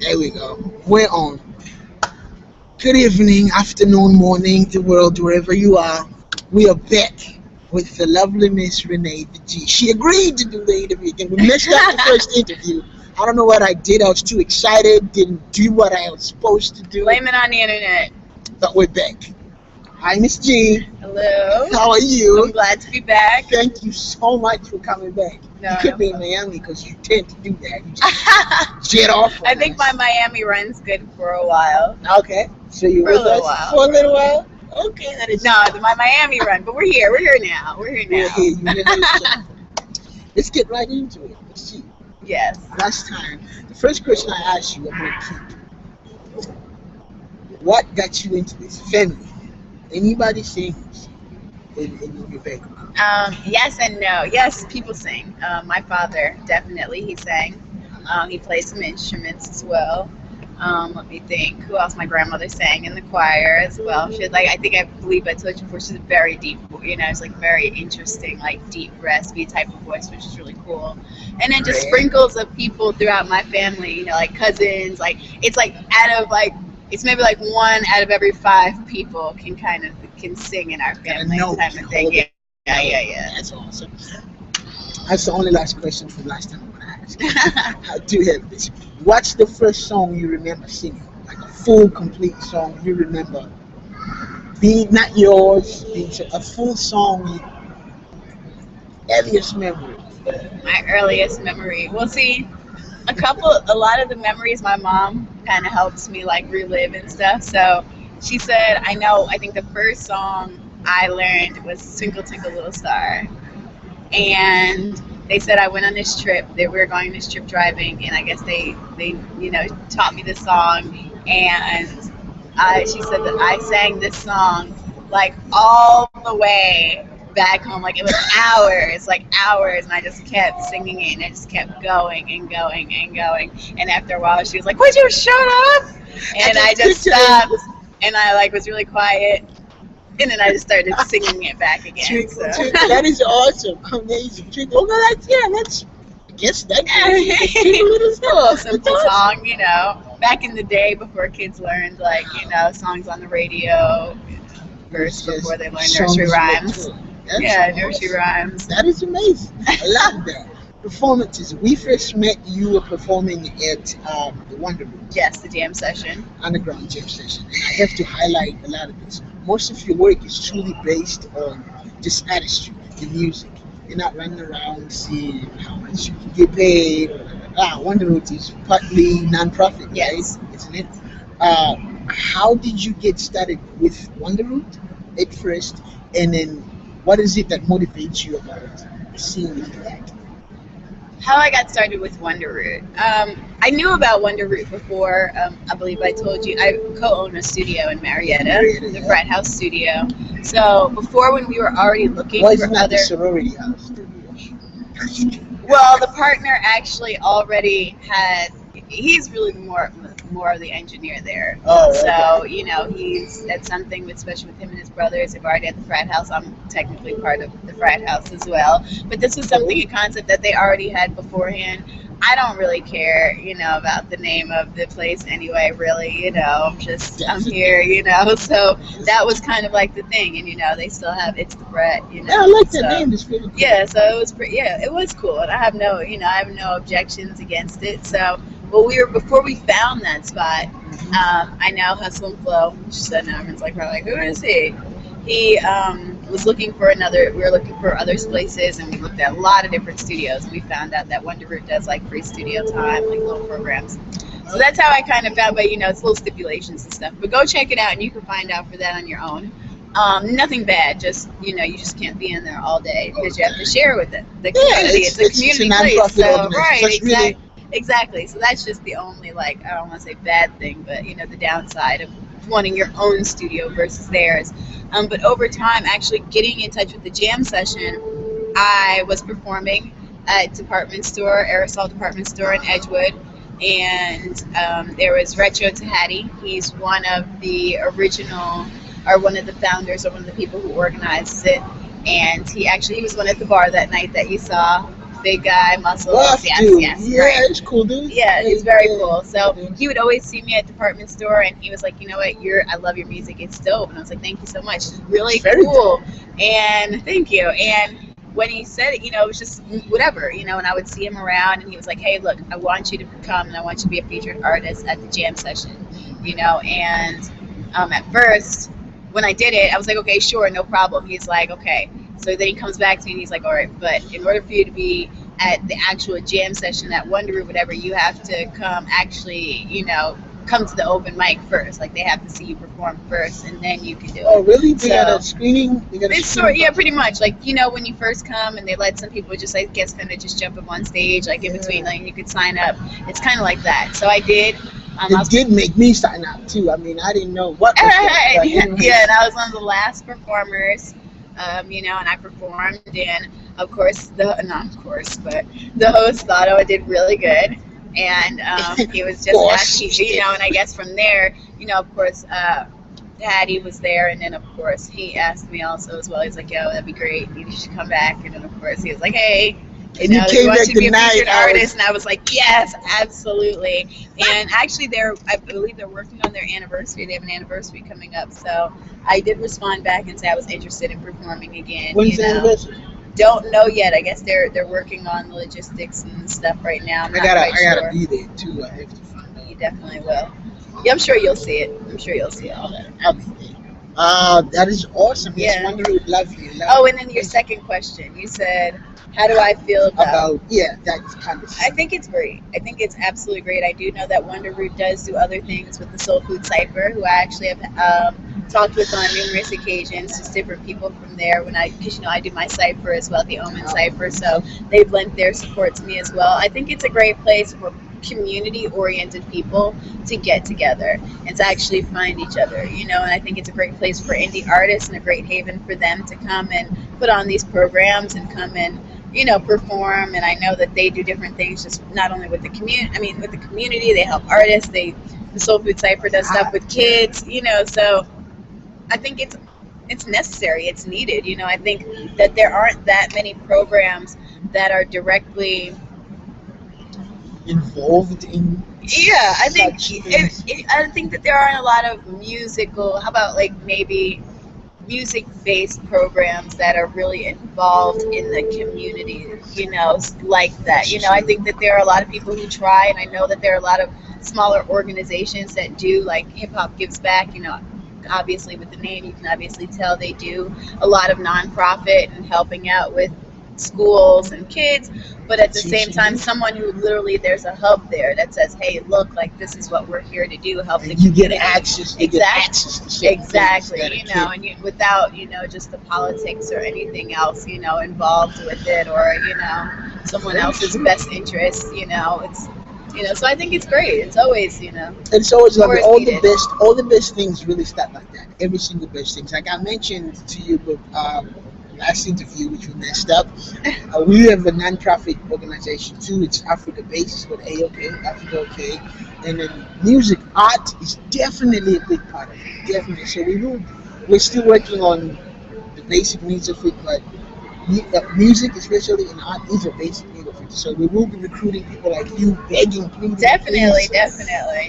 There we go. We're on. Good evening, afternoon, morning, the world, wherever you are. We are back with the lovely Ms Renee the G. She agreed to do the interview again. We messed up the first interview. I don't know what I did. I was too excited. Didn't do what I was supposed to do. Blame it on the internet. But we're back. Hi, Ms G. Hello. How are you? I'm glad to be back. Thank you so much for coming back. No, you could be in Miami because you tend to do that. You just jet off. I think my Miami run's good for a while. Okay. So you're For a with little us while. for a little while? Okay, that is. No, my Miami run, but we're here. We're here now. We're here. Let's get right into it. Let's see. Yes. Last time, the first question I asked you, I'm going to keep. What got you into this family? Anybody sings in your background? Yes and no. Yes, people sing. My father, definitely, he sang. He played some instruments as well. Let me think. Who else? My grandmother sang in the choir as well. She had, I believe I told you before, she's a very deep, it's like very interesting, like deep, raspy type of voice, which is really cool. And then just sprinkles of people throughout my family, like cousins, it's it's maybe like 1 out of every 5 people can sing in our family type of thing. Yeah. That's awesome. That's the only last question from last time I'm going to ask. I do have this. What's the first song you remember singing? Like a full, complete song you remember? Being not yours, being a full song, earliest memory. My earliest memory. Well, see, a lot of the memories my mom kind of helps me relive and stuff. So she said, I think the first song I learned was Twinkle Twinkle Little Star. And they said I went on this trip. We were going on this trip driving, and I guess they taught me this song. And she said that I sang this song all the way back home. It was hours, and I just kept singing it, and I just kept going and going and going. And after a while, she was like, "Would you shut up?" And I just stopped, and I was really quiet. And then I just started singing it back again. Twinkle, twinkle. That is awesome. Amazing. Twinkle. Oh, no, that's I guess that's Twinkle Little Star. Simple song, back in the day before kids learned, songs on the radio, first before they learned nursery rhymes. Nursery rhymes. That is amazing. I love that. Performances. We first met, you were performing at the Wonder Room. Yes, the jam session. Underground jam session. And I have to highlight a lot of this. Most of your work is truly based on just artistry, the music. You're not running around seeing how much you can get paid. Wonder Room is partly non-profit, yes. Right? Isn't it? How did you get started with Wonder Room at first? And then what is it that motivates you about seeing it act? How I got started with Wonder Root. I knew about Wonder Root before. I believe I told you I co-own a studio in Marietta, the Frat House Studio. So before, when we were already looking for other sorority house studio. Well, the partner actually already had. He's really more of the engineer there. Oh, okay. So, he's at something, especially with him and his brothers, have already at the frat house. I'm technically part of the frat house as well. But this was something, a concept that they already had beforehand. I don't really care, about the name of the place anyway, really, I'm here, so that was kind of like the thing, and, they still have, it's the Brett, Yeah, I like that name, it's really cool. Yeah, so it was, it was cool, and I have no, objections against it, so. But before we found that spot, I know Hustle and Flow, which is now everyone's probably who is he? He was looking for we were looking for other places, and we looked at a lot of different studios, and we found out that Wonder Root does free studio time, little programs. So that's how I kind of found, but it's little stipulations and stuff. But go check it out, and you can find out for that on your own. Nothing bad, just you just can't be in there all day because you have to share with it. The community, it's a community place, so right, exactly. So that's just the only I don't want to say bad thing, but the downside of wanting your own studio versus theirs. But over time, actually getting in touch with the jam session, I was performing at Aerosol department store in Edgewood, and there was Retro Tahati. He's one of the original, or one of the founders, or one of the people who organized it. And he was one at the bar that night that you saw. big guy, muscles. Buff Yes, dude. yes, Yeah, right. it's cool, dude. Yeah, he's very cool. So Yeah. he would always see me at department store, and he was like, you know what, I love your music. It's dope. And I was like, thank you so much. It's really It's very cool. And thank you. And when he said it, it was just whatever, and I would see him around, and he was like, hey, look, I want you to come, and I want you to be a featured artist at the jam session, and at first, when I did it, I was like, okay, sure, no problem. He's like, okay. So then he comes back to me and he's like, all right, but in order for you to be at the actual jam session at Wonder or whatever, you have to come actually, come to the open mic first. Like they have to see you perform first, and then you can do it. Oh, really? They So got a screening? They got a it's screening? yeah, pretty much. Like when you first come, and they let some people just I guess kind of just jump up on stage, like in between, like you could sign up. It's kind of like that. So I did. It did make me sign up too. I mean, I didn't know what was that, yeah, and I was one of the last performers. And I performed, and of course, not of course, but the host thought I did really good, and he was just happy, and I guess from there, of course, Daddy was there, and then of course he asked me also as well. He's like, "Yo, that'd be great. You should come back." And then of course he was like, "Hey." And you came back to be a featured tonight. artist, and I was like, yes, absolutely. And actually, I believe they're working on their anniversary. They have an anniversary coming up, so I did respond back and say I was interested in performing again. When's the anniversary? Don't know yet. I guess they're working on the logistics and stuff right now. I gotta be there too. I have to find out. You definitely will. Yeah, I'm sure you'll see it. I'm sure you'll see all that. I'll be there. That is awesome. Yeah. Yes, Wonder Would love you. Oh, and then your second question, you said, how do I feel about that kind of stuff. I think it's great. I think it's absolutely great. I do know that Wonder Root does do other things with the Soul Food Cypher, who I actually have talked with on numerous occasions, just different people from there. Because I do my cipher as well, the Omen cipher, so they've lent their support to me as well. I think it's a great place for community-oriented people to get together and to actually find each other, and I think it's a great place for indie artists and a great haven for them to come and put on these programs and come and perform. And I know that they do different things, just not only with the community. With the community, they help artists. The Soul Food Cypher does stuff with kids. So I think it's necessary. It's needed. I think that there aren't that many programs that are directly involved in. Yeah, I think I think that there aren't a lot of musical. How about like maybe music-based programs that are really involved in the community, like that. I think that there are a lot of people who try, and I know that there are a lot of smaller organizations that do, like Hip Hop Gives Back, obviously with the name, you can obviously tell they do a lot of nonprofit and helping out with schools and kids, but at the same time, someone who literally, there's a hub there that says, hey, look, like this is what we're here to do, help the community. You get access. Exactly. And without, just the politics or anything else, involved with it, or, someone else's best interest, it's, so I think it's great. It's always, It's always like all the best things really start like that. Every single best things. Like I mentioned to you, but last interview, which we messed up. We have a non-profit organization too. It's Africa-based. It's called AOK, Africa OK. And then art is definitely a big part of it. Definitely. So we're still working on the basic needs of it, but music, especially in art, is a basic need of it. So we will be recruiting people like you, begging, pleading. Definitely.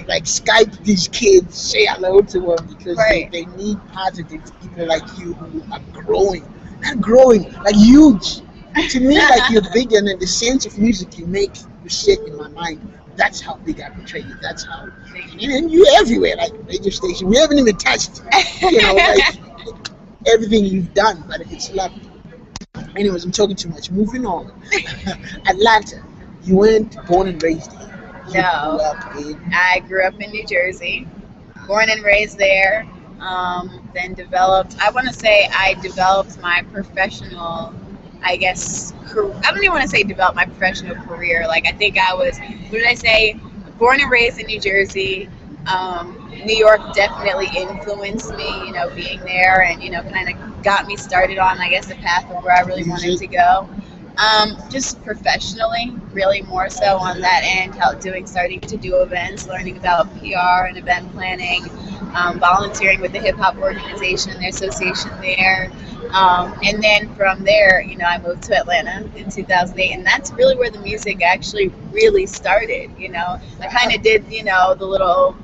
Like Skype these kids, say hello to them, because they need positive people like you who are growing. Not growing, like huge. To me, like you're bigger, and the sense of music you make, you sit in my mind. That's how big I portray you. That's how, and you're everywhere, like radio station. We haven't even touched, like everything you've done, but it's lovely. Anyways, I'm talking too much. Moving on. Atlanta. You weren't born and raised here. No. I grew up in New Jersey. Born and raised there. Then developed, I developed my professional, I guess, I don't even want to say developed my professional career. Like, I think I was, born and raised in New Jersey. New York definitely influenced me, being there, and, kind of got me started on, I guess, the path of where I really wanted to go. Just professionally, really more so on that end, starting to do events, learning about PR and event planning, volunteering with the hip hop organization and their association there, And then from there, I moved to Atlanta in 2008, and that's really where the music actually really started. I kind of did, the little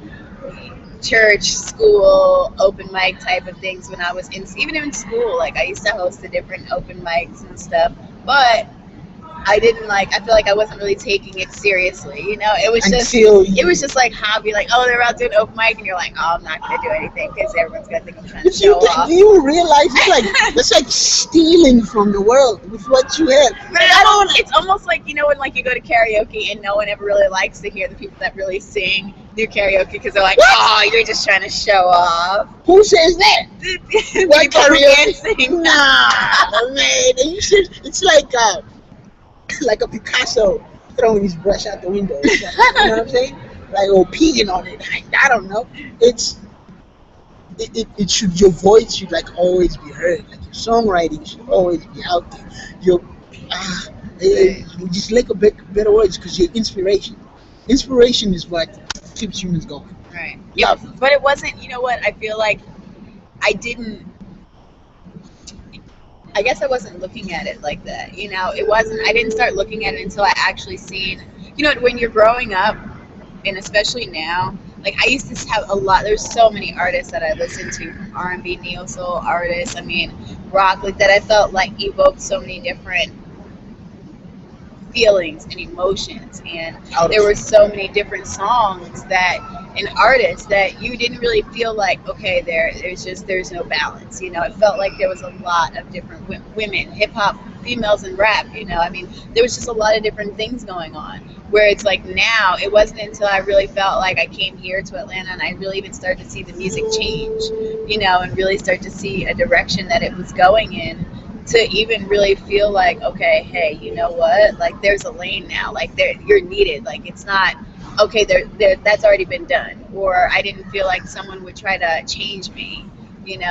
church, school, open mic type of things when I was even in school. Like I used to host the different open mics and stuff, but I didn't I feel like I wasn't really taking it seriously. It was just like hobby, like, oh, they're out doing open mic, and you're like, oh, I'm not gonna do anything because everyone's gonna think I'm trying to show off. Do you realize it's like stealing from the world with what you have? But it's almost like when you go to karaoke and no one ever really likes to hear the people that really sing do karaoke because they're like, oh, you're just trying to show off. Who says that? What karaoke? Nah, man. It's like a Picasso throwing his brush out the window. You know what I'm saying? Or peeing on it. I don't know. It should, your voice should always be heard. Like your songwriting should always be out there. You just better words because your inspiration. Inspiration is what keeps humans going. Right. Yeah. But it wasn't. You know what? I feel like I guess I wasn't looking at it like that. It wasn't. I didn't start looking at it until I actually seen. When you're growing up, and especially now, I used to have a lot. There's so many artists that I listened to, from R&B, neo soul artists. I mean, rock, that I felt evoked so many different feelings and emotions, and there were so many different songs and artists that you didn't really feel like, okay, there's no balance. It felt like there was a lot of different women, hip hop, females, and rap. I mean, there was just a lot of different things going on. Where it's now, it wasn't until I really felt like I came here to Atlanta and I really even started to see the music change, and really start to see a direction that it was going in, to even really feel like, okay, hey, you know what? There's a lane now. You're needed. It's not, okay, that's already been done. Or I didn't feel like someone would try to change me,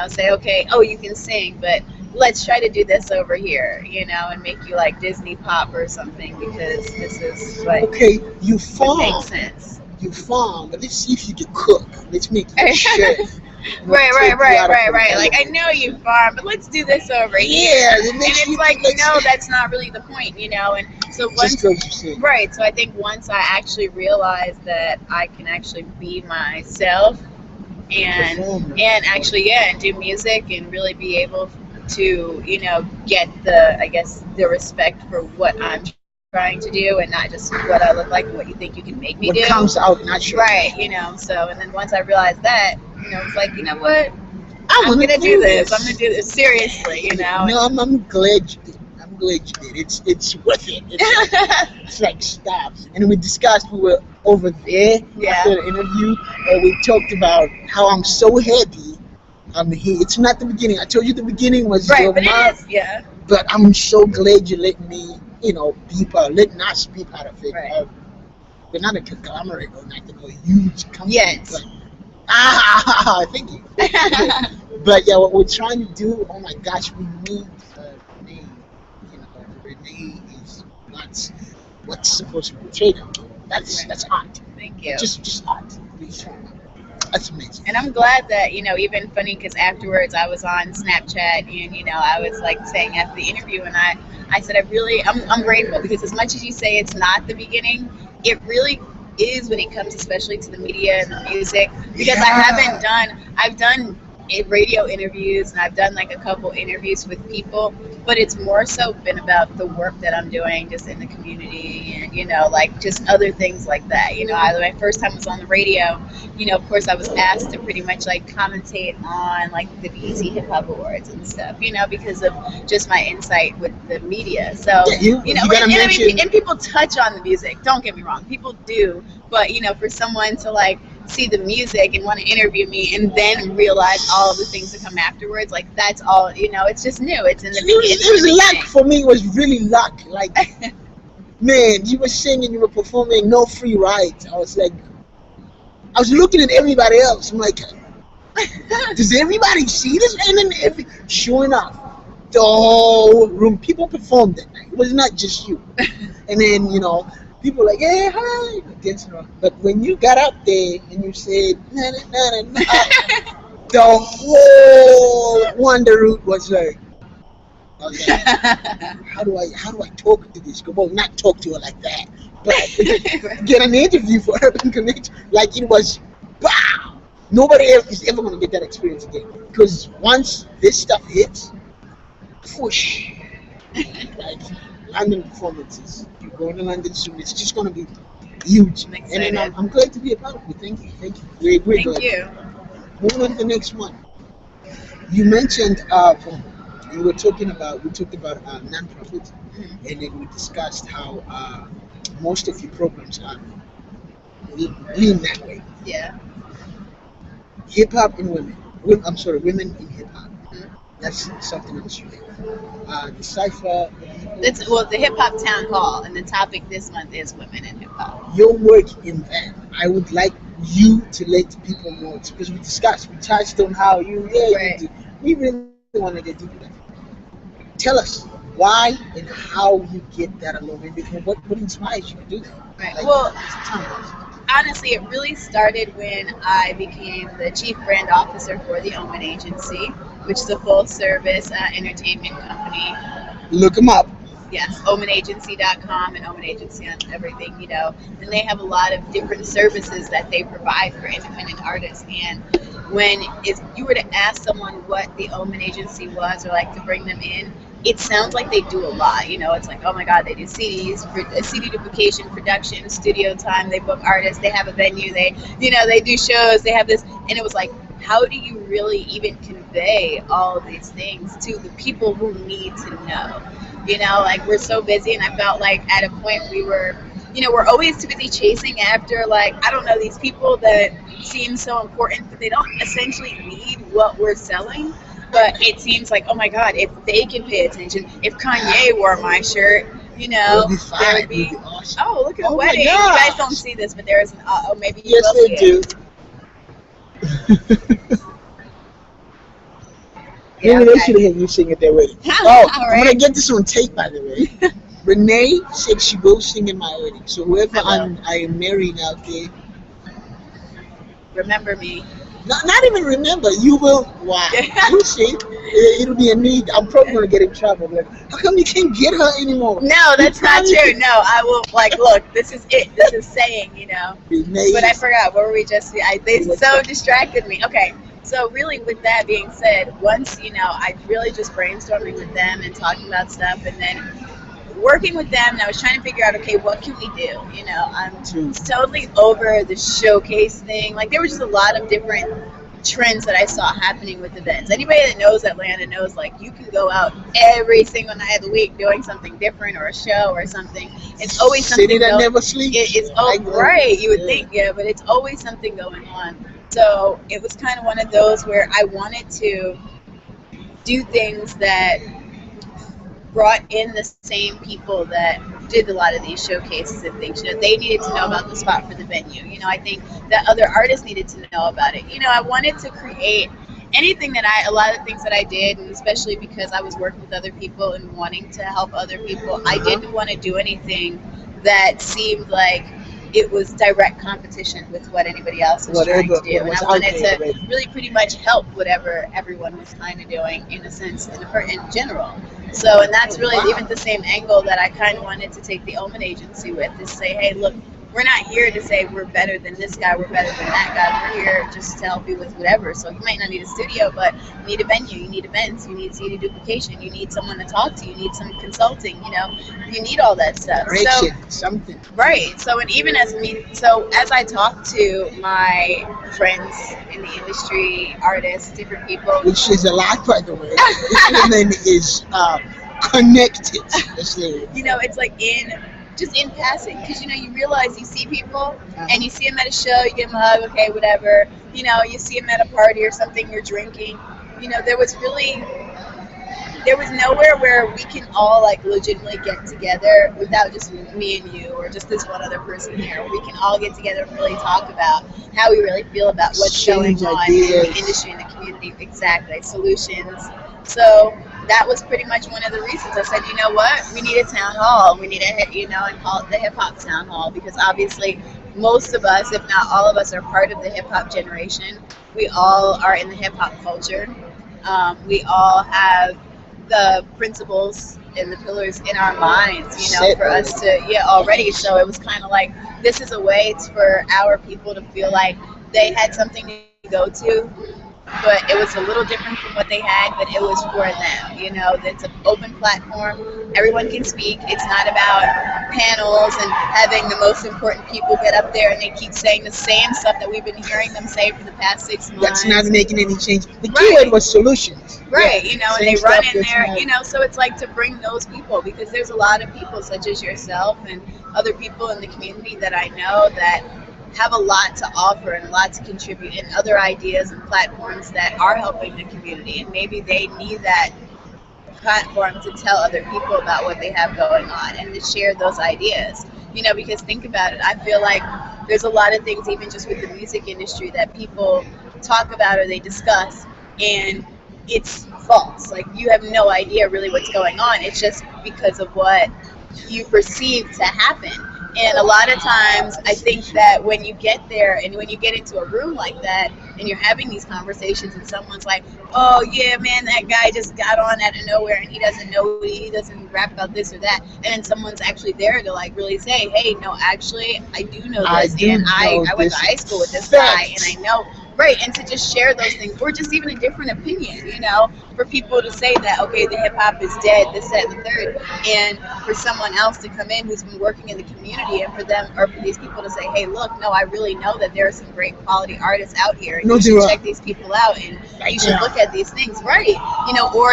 say, okay, oh, you can sing, but let's try to do this over here, and make you like Disney pop or something, because this is okay, you farm. Makes sense. You farm, but let's see if you can cook. Let's make you a chef. Right. I know you farm, but let's do this over here. Yeah, and it's that's not really the point, And so so I think once I actually realized that I can actually be myself and actually and do music and really be able to get the respect for what I'm trying to do, and not just what I look like and what you think you can make me do. What comes out naturally. Right, So, and then once I realized that, it's like, you know what? I'm gonna do this. I'm gonna do this seriously, No, I'm glad you did. I'm glad you did. It's worth it. It's like, stop. And we discussed, we were over there after the interview, and we talked about how I'm so happy I'm here. It's not the beginning. I told you the beginning was your but mom. it is, But I'm so glad you let me, letting us be part of it. Right. We're not a conglomerate or not a huge company. Yes. But, thank you. But what we're trying to do, oh my gosh, we need Renee. Renee is what's supposed to be portrayed. That's art. Thank you. Just art. That's amazing. And I'm glad that, even funny, because afterwards I was on Snapchat and, I was saying after the interview, and I said, I'm grateful, because as much as you say it's not the beginning, it really is when it comes especially to the media and the music, because I've done radio interviews, and I've done a couple interviews with people, but it's more so been about the work that I'm doing just in the community, and just other things like that. Either my first time was on the radio, of course I was asked to pretty much commentate on the BET Hip Hop Awards and stuff, because of just my insight with the media. So and people touch on the music, don't get me wrong, people do, but for someone to see the music and want to interview me and then realize all of the things that come afterwards, that's all, it's just new. It's in the beginning. It was luck for me. It was really luck. Man, you were singing, you were performing, no free rides. I was looking at everybody else. I'm like, does everybody see this? And then sure enough, the whole room, people performed that night. It was not just you. And then, people were like, hey, hi, dancing around. But when you got up there and you said, na na na na, the whole Wonder Root was like, I was like, how do I talk to this girl? Well, not talk to her like that, but get an interview for Urban Connection. Like it was, wow. Nobody else is ever going to get that experience again because once this stuff hits, push, like London performances. You're going to London soon. It's just going to be huge. I'm And excited. then I'm glad to be a part of it. Thank you. We're Thank glad. you. Moving on to the next one. You mentioned we talked about non-profit, Mhm. and then we discussed how most of your programs are lean that way. Yeah. Hip hop and women. I'm sorry, women in hip hop. Mhm. That's something else you do. The cipher. That's well, the hip hop town hall, and the topic this month is women in hip hop. Your work in that. I would like you to let people know because we touched on how Right. we really want to get deep into that. Tell us why and how you get that along, and what inspires you to do that. Right. Like, Well, tell us. honestly, it really started when I became the chief brand officer for the Omen Agency, which is a full service entertainment company. Look them up. Yes, omenagency.com and Omen Agency on everything, And they have a lot of different services that they provide for independent artists. And if you were to ask someone what the Omen Agency was or like to bring them in, it sounds like they do a lot. It's like, oh my God, they do CDs, CD duplication, production, studio time. They book artists. They have a venue. They do shows. They have this, and it was like, how do you really even convey all of these things to the people who need to know? Like we're so busy, and I felt like at a point we're always too busy chasing after, like, I don't know, these people that seem so important, but they don't essentially need what we're selling. But it seems like, oh my God, if they can pay attention, if Kanye wore my shirt, It'll be there fine. would It'll be. be awesome. Oh, look at the Oh my wedding! You guys gosh. don't see this, but there is an. Oh, maybe you Yes, will they see do. it. Yeah. Maybe they Okay. should have you sing at their wedding. Oh, All I'm gonna right. get this on tape, by the way. Renee said she will sing in my wedding. So whoever I will. I am marrying out there, Remember me. not even remember, you will. Wow, you see, it'll be a need. I'm probably gonna get in trouble. Like, how come you can't get her anymore? No, that's not probably- true. No, I will. Like, look, this is it. This is saying, Renee, But I forgot. What were we just? They so distracted me. Okay. So really, with that being said, once I really just brainstorming with them and talking about stuff, and then working with them, and I was trying to figure out, okay, what can we do? I'm too. totally over the showcase thing. Like, there was just a lot of different trends that I saw happening with events. Anybody that knows Atlanta knows, like, you can go out every single night of the week doing something different, or a show or something. It's always something. City that never sleeps. It's I agree. right. You would Yeah. think, yeah, but it's always something going on. So it was kind of one of those where I wanted to do things that brought in the same people that did a lot of these showcases and things. They needed to know about the spot for the venue. I think that other artists needed to know about it. I wanted to create anything a lot of things that I did, and especially because I was working with other people and wanting to help other people, I didn't want to do anything that seemed like it was direct competition with what anybody else was trying to do. And I wanted to really pretty much help whatever everyone was kind of doing, in a sense, in general. So, and that's really even the same angle that I kind of wanted to take the Omen Agency with, is say, hey, look, we're not here to say we're better than this guy, we're better than that guy. We're here just to help you with whatever. So you might not need a studio, but you need a venue, you need events, you need CD duplication, you need someone to talk to, you need some consulting, you need all that stuff. Correction, something. Right. So, and even as I talk to my friends in the industry, artists, different people, Which is a lot, by the way. This woman is connected. it's like in passing, because you realize you see people and you see them at a show, you give them a hug, okay, whatever. You see them at a party or something, you're drinking. There was nowhere where we can all like legitimately get together without just me and you or just this one other person here. We can all get together and really talk about how we really feel about what's going on in the industry and the community. Exactly, solutions. So that was pretty much one of the reasons I said, you know what, we need a town hall. We need and call it the hip hop town hall, because obviously most of us, if not all of us, are part of the hip hop generation. We all are in the hip hop culture. We all have the principles and the pillars in our minds, Set for us to, already. So it was kind of like, this is a way for our people to feel like they had something to go to, but it was a little different from what they had, but it was for them. It's an open platform. Everyone can speak. It's not about panels and having the most important people get up there and they keep saying the same stuff that we've been hearing them say for the past 6 months. That's not making any change. The Right. keyword was solutions. Right, Yeah. and Same they run stuff in that's there, not- so it's like to bring those people, because there's a lot of people such as yourself and other people in the community that I know that have a lot to offer and a lot to contribute, and other ideas and platforms that are helping the community, and maybe they need that platform to tell other people about what they have going on and to share those ideas. Because think about it, I feel like there's a lot of things, even just with the music industry, that people talk about or they discuss, and it's false. Like, you have no idea really what's going on. It's just because of what you perceive to happen. And a lot of times, I think that when you get there and when you get into a room like that and you're having these conversations and someone's like, oh, yeah, man, that guy just got on out of nowhere and he doesn't know, he doesn't rap about this or that. And then someone's actually there to, like, really say, hey, no, actually, I do know this. I went to high school with this guy, and I know. Right, and to just share those things, or just even a different opinion, for people to say that, okay, the hip hop is dead, this, that, and the third, and for someone else to come in who's been working in the community, and for them, or for these people to say, hey, look, no, I really know that there are some great quality artists out here, and you should check these people out, and you should look at these things, right? Or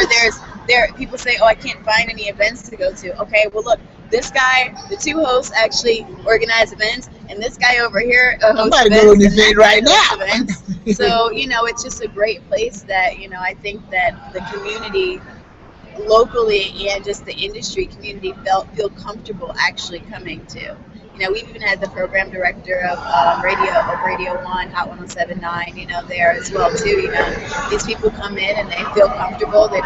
people say, oh, I can't find any events to go to. Okay, well, look, this guy, the two hosts actually organize events, and this guy over here hosts events, and right now. Events. So, it's just a great place that, I think that the community locally and just the industry community feel comfortable actually coming to. We've even had the program director of Radio 1, Hot 107.9, there as well too. These people come in and they feel comfortable. They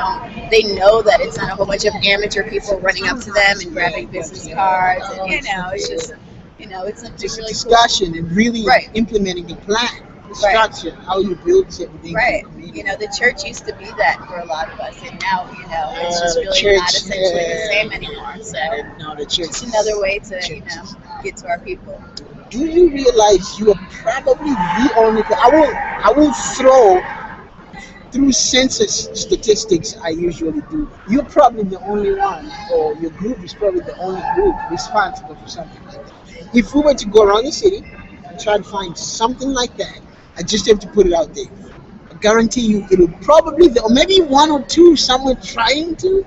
know that it's not a whole bunch of amateur people running up to them and grabbing business cards. And, it's just, it's something Just really discussion and really Right. implementing the plan, the Right. structure, how you build everything. Right. The church used to be that for a lot of us, and now, it's just The really church, not essentially the yeah. same anymore. So No, the church. it's another way to, Churches. get to our people. Do you realize you are probably the only? I won't throw through census statistics I usually do. You're probably the only one, or your group is probably the only group responsible for something like that. If we were to go around the city and try to find something like that, I just have to put it out there. I guarantee you, it'll probably, or maybe one or two somewhere trying to,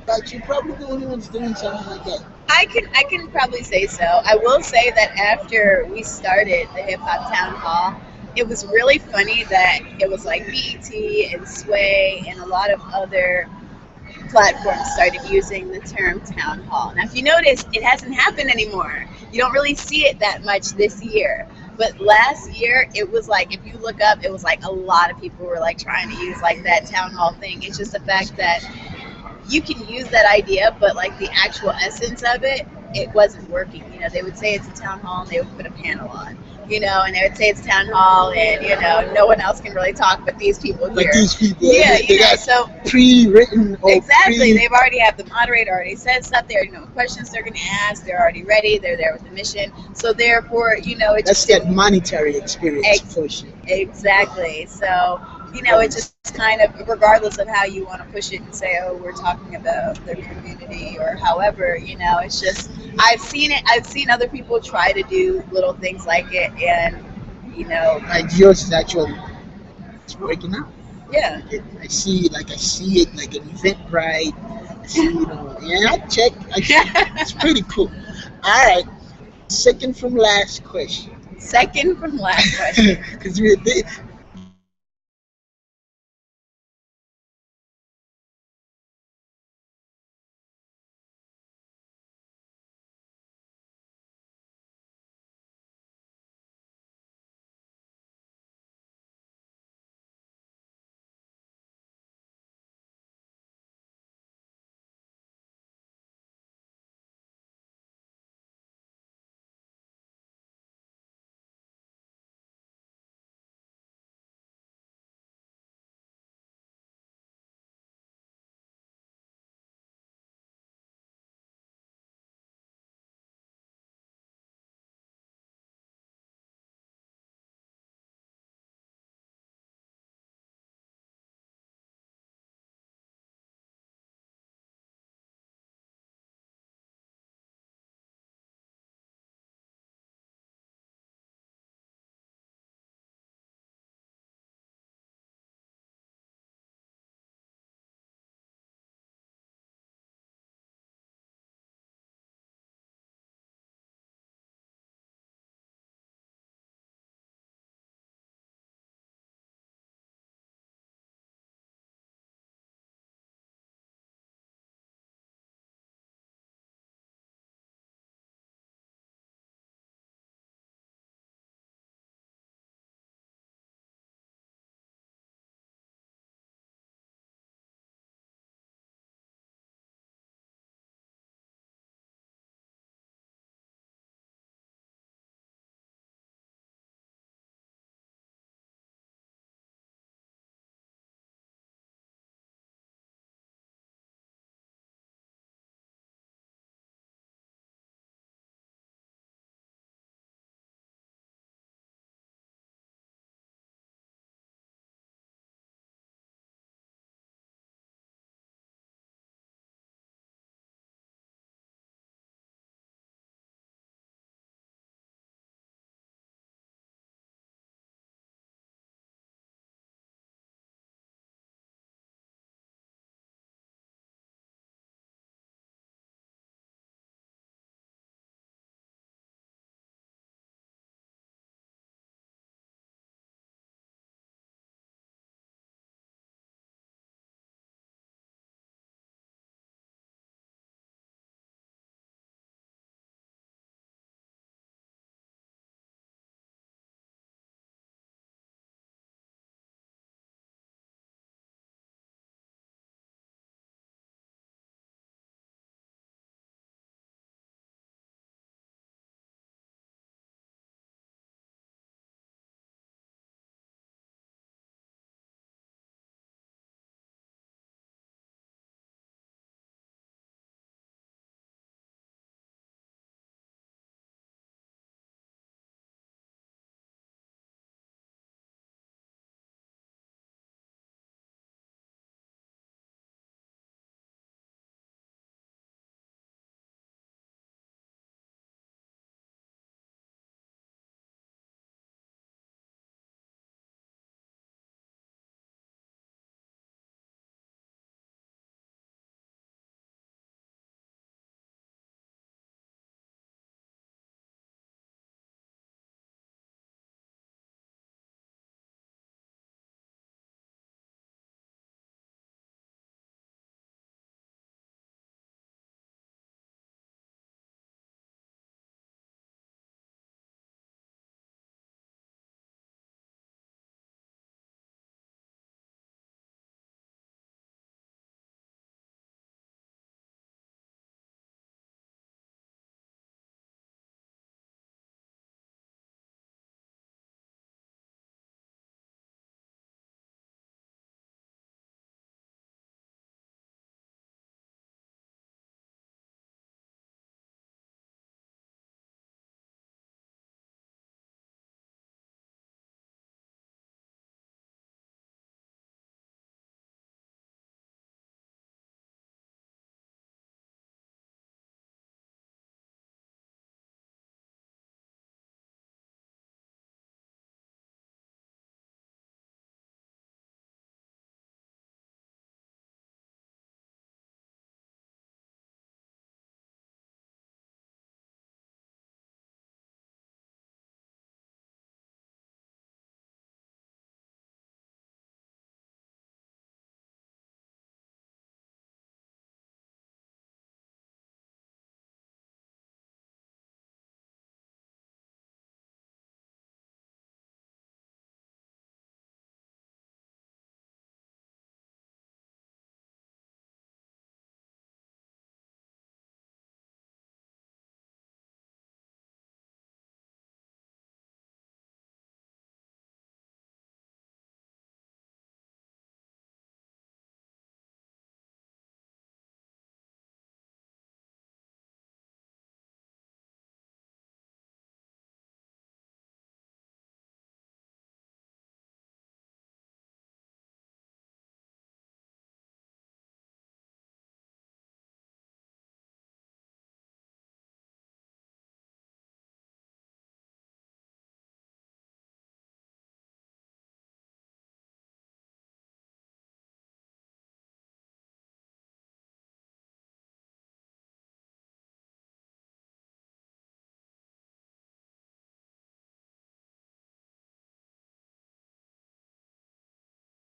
but you're probably the only ones doing something like that. I can probably say so. I will say that after we started the Hip Hop Town Hall, it was really funny that it was like BET and Sway and a lot of other platforms started using the term town hall. Now, if you notice, it hasn't happened anymore. You don't really see it that much this year. But last year, it was like, if you look up, it was like a lot of people were like trying to use like that town hall thing. It's just the fact that you can use that idea, but like the actual essence of it, it wasn't working. They would say it's a town hall and they would put a panel on. And they would say it's town hall, and no one else can really talk but these people here. Like these people, Yeah, they got so pre-written. Or exactly, they've already have the moderator already said stuff. They already know what questions they're going to ask. They're already ready. They're there with the mission. So therefore, it's That's that monetary experience for sure. Exactly. So it just kind of, regardless of how you want to push it and say, oh, we're talking about the community or however, it's just, I've seen other people try to do little things like it, and Like yours is actually, it's working out. yeah. I see it like an Eventbrite. I see, yeah, I check. It's pretty cool. All right, second from last question. Second from last question. Because